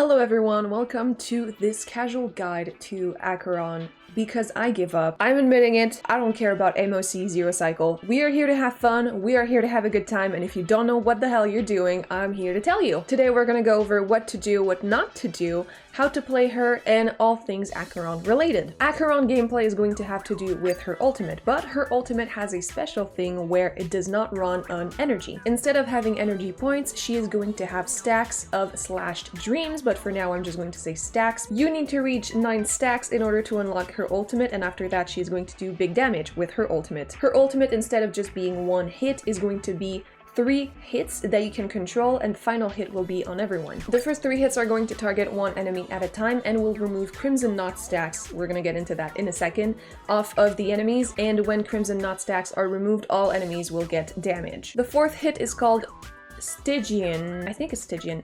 Hello everyone, welcome to this casual guide to Acheron. Because I give up. I'm admitting it, I don't care about MOC Zero Cycle. We are here to have fun, we are here to have a good time, and if you don't know what the hell you're doing, I'm here to tell you. Today we're gonna go over what to do, what not to do, how to play her, and all things Acheron related. Acheron gameplay is going to have to do with her ultimate, but her ultimate has a special thing where it does not run on energy. Instead of having energy points, she is going to have stacks of slashed dreams, but for now I'm just going to say stacks. You need to reach 9 stacks in order to unlock her ultimate, and after that she is going to do big damage with her ultimate. Her ultimate, instead of just being one hit, is going to be 3 hits that you can control, and final hit will be on everyone. The first 3 hits are going to target one enemy at a time and will remove Crimson Knot stacks, we're gonna get into that in a second, off of the enemies, and when Crimson Knot stacks are removed, all enemies will get damage. The 4th hit is called Stygian, I think it's Stygian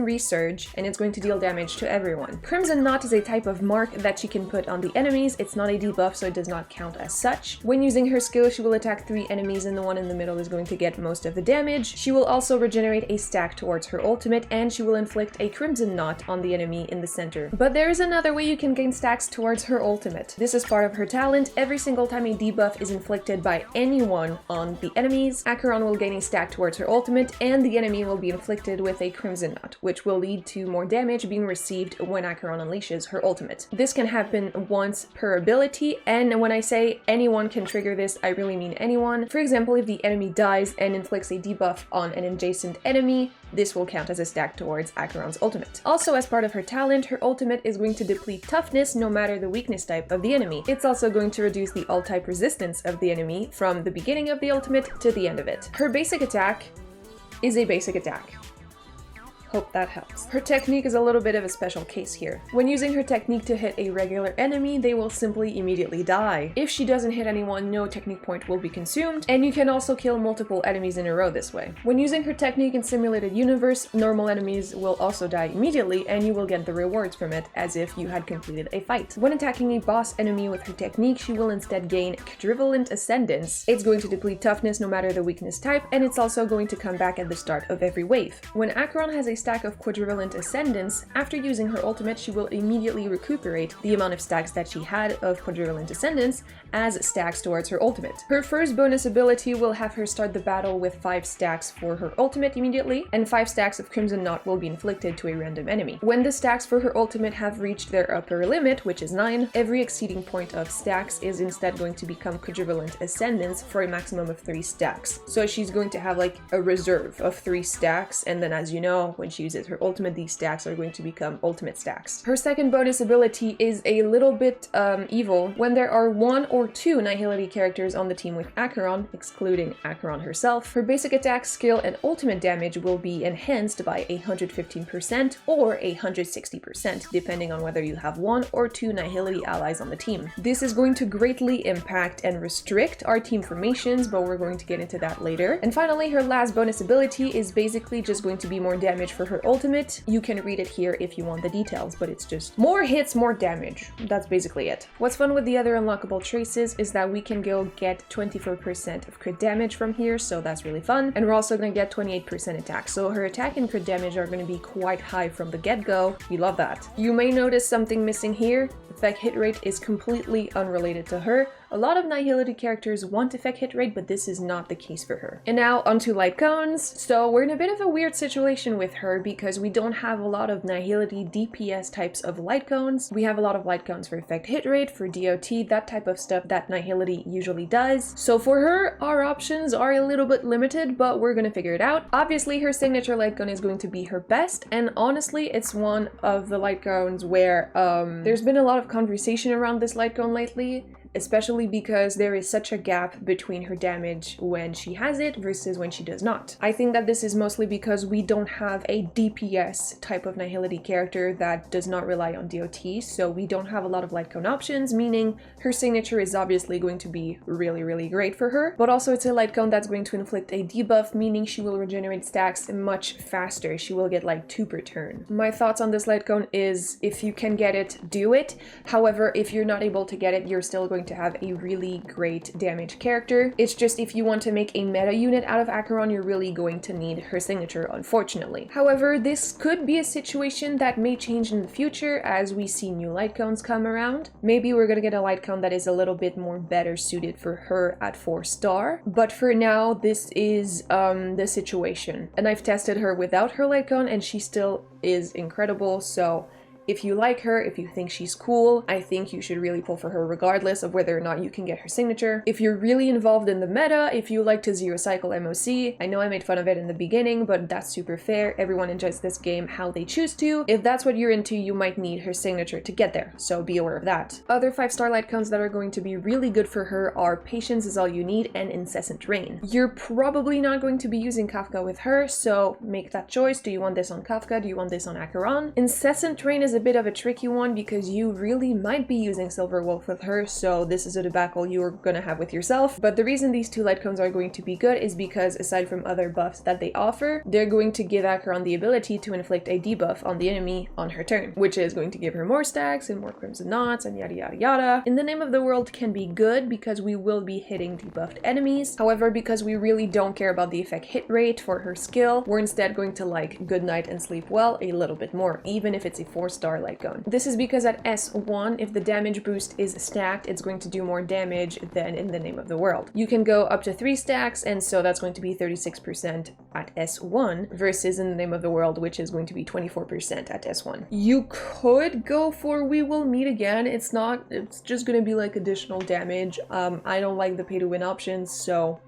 Resurge, and it's going to deal damage to everyone. Crimson Knot is a type of mark that she can put on the enemies. It's not a debuff, so it does not count as such. When using her skill, she will attack 3 enemies, and the one in the middle is going to get most of the damage. She will also regenerate a stack towards her ultimate, and she will inflict a Crimson Knot on the enemy in the center. But there is another way you can gain stacks towards her ultimate. This is part of her talent. Every single time a debuff is inflicted by anyone on the enemies, Acheron will gain a stack towards her ultimate, and the enemy will be inflicted with a Crimson Knot, which will lead to more damage being received when Acheron unleashes her ultimate. This can happen once per ability, and when I say anyone can trigger this, I really mean anyone. For example, if the enemy dies and inflicts a debuff on an adjacent enemy, this will count as a stack towards Acheron's ultimate. Also, as part of her talent, her ultimate is going to deplete toughness no matter the weakness type of the enemy. It's also going to reduce the alt-type resistance of the enemy from the beginning of the ultimate to the end of it. Her basic attack is a basic attack. Hope that helps. Her technique is a little bit of a special case here. When using her technique to hit a regular enemy, they will simply immediately die. If she doesn't hit anyone, no technique point will be consumed, and you can also kill multiple enemies in a row this way. When using her technique in Simulated Universe, normal enemies will also die immediately, and you will get the rewards from it as if you had completed a fight. When attacking a boss enemy with her technique, she will instead gain Quadrivalent Ascendance. It's going to deplete toughness no matter the weakness type, and it's also going to come back at the start of every wave. When Acheron has a stack of Quadrivalent Ascendance, after using her ultimate, she will immediately recuperate the amount of stacks that she had of Quadrivalent Ascendance as stacks towards her ultimate. Her first bonus ability will have her start the battle with 5 stacks for her ultimate immediately, and 5 stacks of Crimson Knot will be inflicted to a random enemy. When the stacks for her ultimate have reached their upper limit, which is 9, every exceeding point of stacks is instead going to become Quadrivalent Ascendance for a maximum of 3 stacks. So she's going to have like a reserve of 3 stacks, and then as you know, when she uses her ultimate, these stacks are going to become ultimate stacks. Her second bonus ability is a little bit evil. When there are 1 or 2 Nihility characters on the team with Acheron, excluding Acheron herself, her basic attack, skill, and ultimate damage will be enhanced by 115% or 160%, depending on whether you have 1 or 2 Nihility allies on the team. This is going to greatly impact and restrict our team formations, but we're going to get into that later. And finally, her last bonus ability is basically just going to be more damage for her ultimate. You can read it here if you want the details, but it's just more hits, more damage. That's basically it. What's fun with the other unlockable traces is that we can go get 24% of crit damage from here, so that's really fun. And we're also going to get 28% attack, so her attack and crit damage are going to be quite high from the get-go. We love that. You may notice something missing here. Effect hit rate is completely unrelated to her. A lot of Nihility characters want effect hit rate, but this is not the case for her. And now onto Lightcones. So we're in a bit of a weird situation with her because we don't have a lot of Nihility DPS types of Lightcones. We have a lot of Lightcones for effect hit rate, for DOT, that type of stuff that Nihility usually does. So for her, our options are a little bit limited, but we're gonna figure it out. Obviously, her signature Lightcone is going to be her best, and honestly, it's one of the Lightcones where there's been a lot of conversation around this Lightcone lately. especially because there is such a gap between her damage when she has it versus when she does not. I think that this is mostly because we don't have a DPS type of Nihility character that does not rely on DOT, so we don't have a lot of Lightcone options, meaning her signature is obviously going to be really great for her, but also it's a Lightcone that's going to inflict a debuff, meaning she will regenerate stacks much faster. She will get like 2 per turn. My thoughts on this Lightcone is if you can get it, do it. However, if you're not able to get it, you're still going going to have a really great damage character. It's just if you want to make a meta unit out of Acheron, you're really going to need her signature, unfortunately. However, this could be a situation that may change in the future as we see new Lightcones come around. Maybe we're gonna get a Lightcone that is a little bit more better suited for her at 4-star, but for now this is the situation. And I've tested her without her Lightcone and she still is incredible, so if you like her, if you think she's cool, I think you should really pull for her regardless of whether or not you can get her signature. If you're really involved in the meta, if you like to zero cycle MOC, I know I made fun of it in the beginning, but that's super fair. Everyone enjoys this game how they choose to. If that's what you're into, you might need her signature to get there, so be aware of that. Other 5-star Lightcones that are going to be really good for her are Patience is All You Need and Incessant Rain. You're probably not going to be using Kafka with her, so make that choice. Do you want this on Kafka? Do you want this on Acheron? Incessant Rain is a bit of a tricky one because you really might be using Silver Wolf with her, so this is a debacle you're gonna have with yourself. But the reason these two Lightcones are going to be good is because aside from other buffs that they offer, they're going to give Acheron the ability to inflict a debuff on the enemy on her turn, which is going to give her more stacks and more Crimson Knots and yada yada yada. In the Name of the World can be good because we will be hitting debuffed enemies. However, because we really don't care about the effect hit rate for her skill, we're instead going to like Good Night and Sleep Well a little bit more, even if it's a 4-star Lightcone. This is because at S1, if the damage boost is stacked, it's going to do more damage than in the Name of the World. You can go up to 3 stacks, and so that's going to be 36% at S1 versus in the Name of the World, which is going to be 24% at S1. You could go for We Will Meet Again. It's just going to be like additional damage. I don't like the pay to win options, so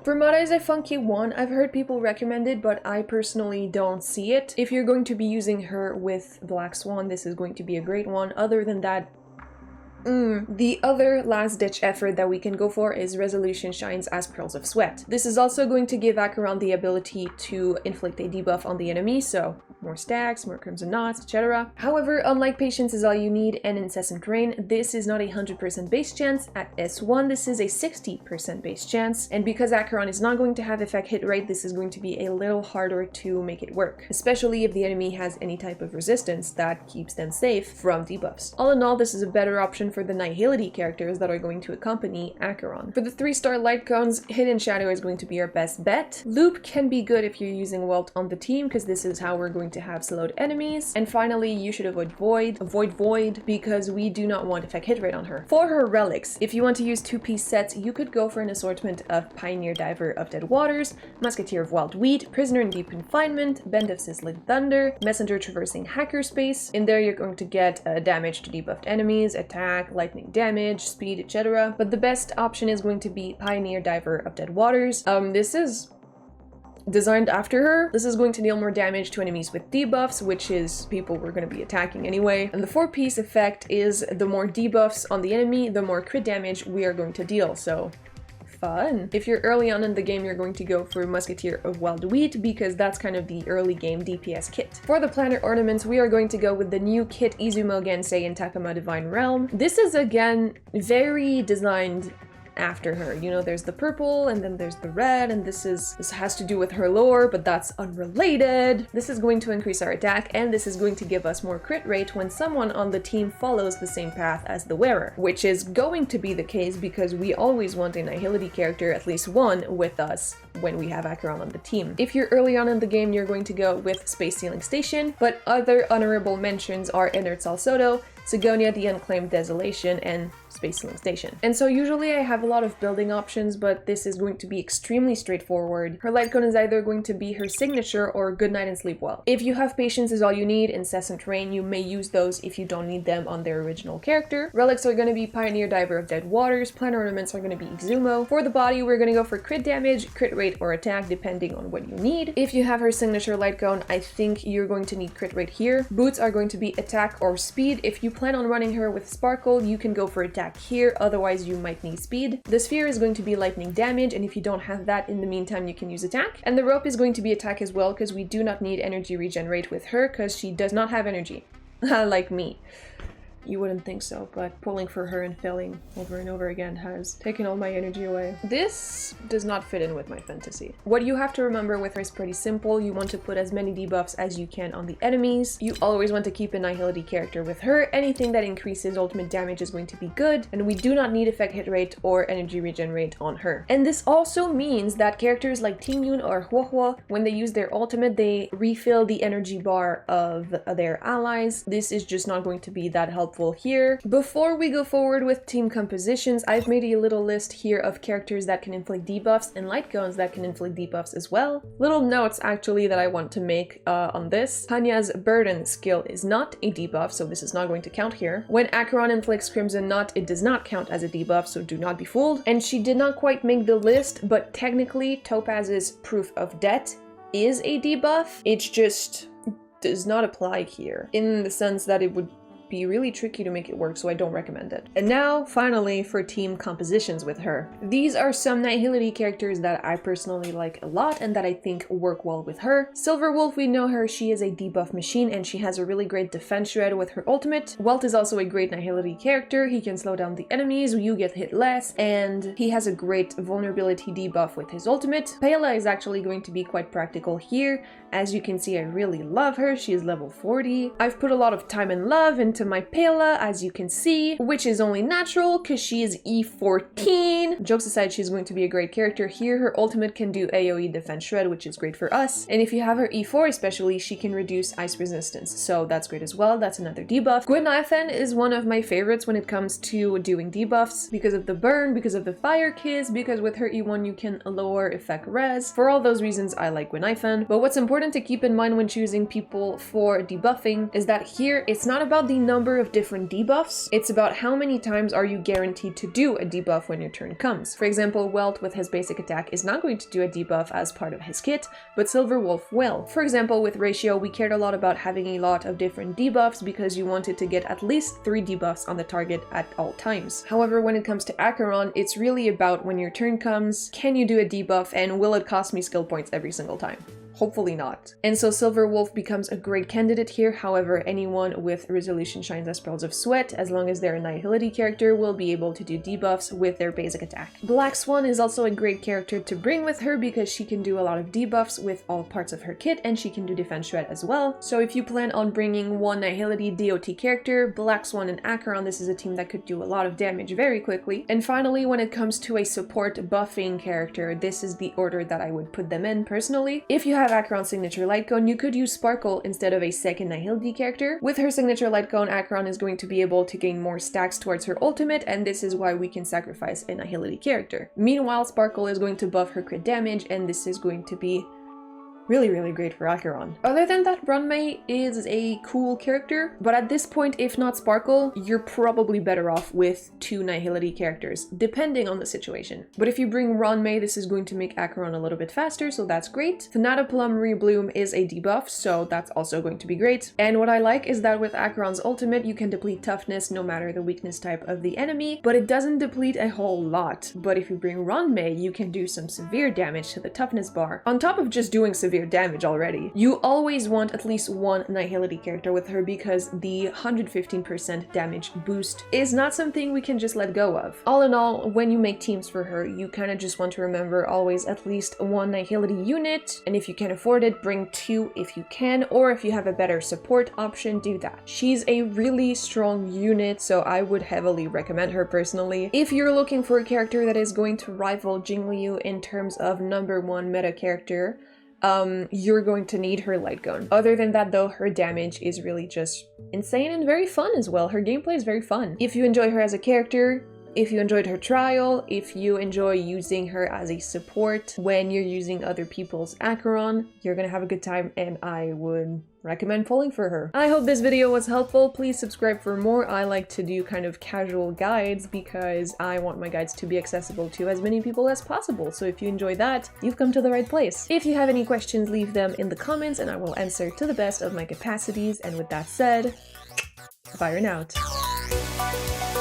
for Mata is a funky one. I've heard people recommend it, but I personally don't see it. If you're going to be using her with Black Swan, this is going to be a great one. Other than that, the other last-ditch effort that we can go for is Resolution Shines as Pearls of Sweat. This is also going to give Acheron the ability to inflict a debuff on the enemy, so more stacks, more Crimson Knots, etc. However, unlike Patience is All You Need and Incessant Rain, this is not a 100% base chance. At S1, this is a 60% base chance, and because Acheron is not going to have effect hit rate, this is going to be a little harder to make it work, especially if the enemy has any type of resistance that keeps them safe from debuffs. All in all, this is a better option for the Nihility characters that are going to accompany Acheron. For the 3-star Lightcones, Hidden Shadow is going to be our best bet. Loop can be good if you're using Welt on the team, because this is how we're going to have slowed enemies. And finally, you should avoid Void, because we do not want effect hit rate on her. For her relics, if you want to use 2-piece sets, you could go for an assortment of Pioneer Diver of Dead Waters, Musketeer of Wild Wheat, Prisoner in Deep Confinement, Bend of Sizzling Thunder, Messenger Traversing Hackerspace. In there, you're going to get damage to debuffed enemies, attack, lightning damage, speed, etc. But the best option is going to be Pioneer Diver of Dead Waters. This is designed after her. This is going to deal more damage to enemies with debuffs, which is people we're going to be attacking anyway. And the 4-piece effect is the more debuffs on the enemy, the more crit damage we are going to deal, so fun. If you're early on in the game, you're going to go for Musketeer of Wild Wheat because that's kind of the early game DPS kit. For the planet ornaments, we are going to go with the new kit Izumo Gensei in Takama Divine Realm. This is again very designed after her. You know, there's the purple and then there's the red, and this has to do with her lore, but that's unrelated. This is going to increase our attack, and this is going to give us more crit rate when someone on the team follows the same path as the wearer, which is going to be the case because we always want a Nihility character, at least one, with us when we have Acheron on the team. If you're early on in the game, you're going to go with Space Sealing Station, but other honorable mentions are Inert Salsodo, Sigonia the Unclaimed Desolation, and Space Sealing Station. And so usually I have a lot of building options, but this is going to be extremely straightforward. Her Lightcone is either going to be her signature or Good Night and Sleep Well. If you have Patience is All You Need, Incessant Rain, you may use those if you don't need them on their original character. Relics are going to be Pioneer Diver of Dead Waters, Planet Ornaments are going to be Izumo. For the body, we're going to go for crit damage, crit rate, or attack, depending on what you need. If you have her signature Lightcone, I think you're going to need crit rate here. Boots are going to be attack or speed. If you plan on running her with Sparkle, you can go for attack here, otherwise you might need speed. The sphere is going to be lightning damage, and if you don't have that in the meantime, you can use attack. And the rope is going to be attack as well, because we do not need energy regenerate with her, because she does not have energy. Like me. You wouldn't think so, but pulling for her and failing over and over again has taken all my energy away. This does not fit in with my fantasy. What you have to remember with her is pretty simple. You want to put as many debuffs as you can on the enemies. You always want to keep a Nihility character with her. Anything that increases ultimate damage is going to be good, and we do not need effect hit rate or energy regen rate on her. And this also means that characters like Tingyun or Huohuo, when they use their ultimate, they refill the energy bar of their allies. This is just not going to be that helpful here. Before we go forward with team compositions, I've made a little list here of characters that can inflict debuffs and Lightcones that can inflict debuffs as well. Little notes actually that I want to make on this. Hanya's Burden skill is not a debuff, so this is not going to count here. When Acheron inflicts Crimson Knot, it does not count as a debuff, so do not be fooled. And she did not quite make the list, but technically Topaz's Proof of Debt is a debuff. It just does not apply here, in the sense that it would be really tricky to make it work, so I don't recommend it. And now, finally, for team compositions with her. These are some Nihility characters that I personally like a lot and that I think work well with her. Silverwolf, we know her, she is a debuff machine and she has a really great defense shred with her ultimate. Welt is also a great Nihility character. He can slow down the enemies, you get hit less, and he has a great vulnerability debuff with his ultimate. Pela is actually going to be quite practical here. As you can see, I really love her. She is level 40. I've put a lot of time and love into my Pela, as you can see, which is only natural because she is E14. Jokes aside, she's going to be a great character here. Her ultimate can do AoE defense shred, which is great for us. And if you have her E4 especially, she can reduce ice resistance, so that's great as well. That's another debuff. Gwynaifen is one of my favorites when it comes to doing debuffs because of the burn, because of the fire kiss, because with her E1 you can lower effect res. For all those reasons, I like Gwynaifen. But what's important to keep in mind when choosing people for debuffing is that here it's not about the number of different debuffs, it's about how many times are you guaranteed to do a debuff when your turn comes. For example, Welt with his basic attack is not going to do a debuff as part of his kit, but Silverwolf will. For example, with Ratio, we cared a lot about having a lot of different debuffs because you wanted to get at least 3 debuffs on the target at all times. However, when it comes to Acheron, it's really about when your turn comes, can you do a debuff and will it cost me skill points every single time? Hopefully not. And so Silverwolf becomes a great candidate here. However, anyone with Resolution Shines as Pearls of Sweat, as long as they're a Nihility character, will be able to do debuffs with their basic attack. Black Swan is also a great character to bring with her because she can do a lot of debuffs with all parts of her kit and she can do defense shred as well. So if you plan on bringing one Nihility DOT character, Black Swan and Acheron, this is a team that could do a lot of damage very quickly. And finally, when it comes to a support buffing character, this is the order that I would put them in personally. If you have Acheron's signature Lightcone, you could use Sparkle instead of a second Nihility character. With her signature Lightcone, Acheron is going to be able to gain more stacks towards her ultimate, and this is why we can sacrifice a Nihility character. Meanwhile, Sparkle is going to buff her crit damage, and this is going to be really great for Acheron. Other than that, Runmei is a cool character, but at this point, if not Sparkle, you're probably better off with 2 Nihility characters, depending on the situation. But if you bring Runmei, this is going to make Acheron a little bit faster, so that's great. Thanatoplum Rebloom is a debuff, so that's also going to be great. And what I like is that with Acheron's ultimate, you can deplete toughness no matter the weakness type of the enemy, but it doesn't deplete a whole lot. But if you bring Runmei, you can do some severe damage to the toughness bar, on top of just doing severe damage already. You always want at least one Nihility character with her because the 115% damage boost is not something we can just let go of. All in all, when you make teams for her, you kind of just want to remember always at least one Nihility unit, and if you can afford it, bring 2 if you can, or if you have a better support option, do that. She's a really strong unit, so I would heavily recommend her personally. If you're looking for a character that is going to rival Jingliu in terms of #1 meta character, you're going to need her Lightcone. Other than that though, her damage is really just insane and very fun as well. Her gameplay is very fun. If you enjoy her as a character, if you enjoyed her trial, if you enjoy using her as a support when you're using other people's Acheron, you're gonna have a good time and I would recommend pulling for her. I hope this video was helpful. Please subscribe for more. I like to do kind of casual guides because I want my guides to be accessible to as many people as possible. So if you enjoy that, you've come to the right place. If you have any questions, leave them in the comments and I will answer to the best of my capacities. And with that said, RedVyren out.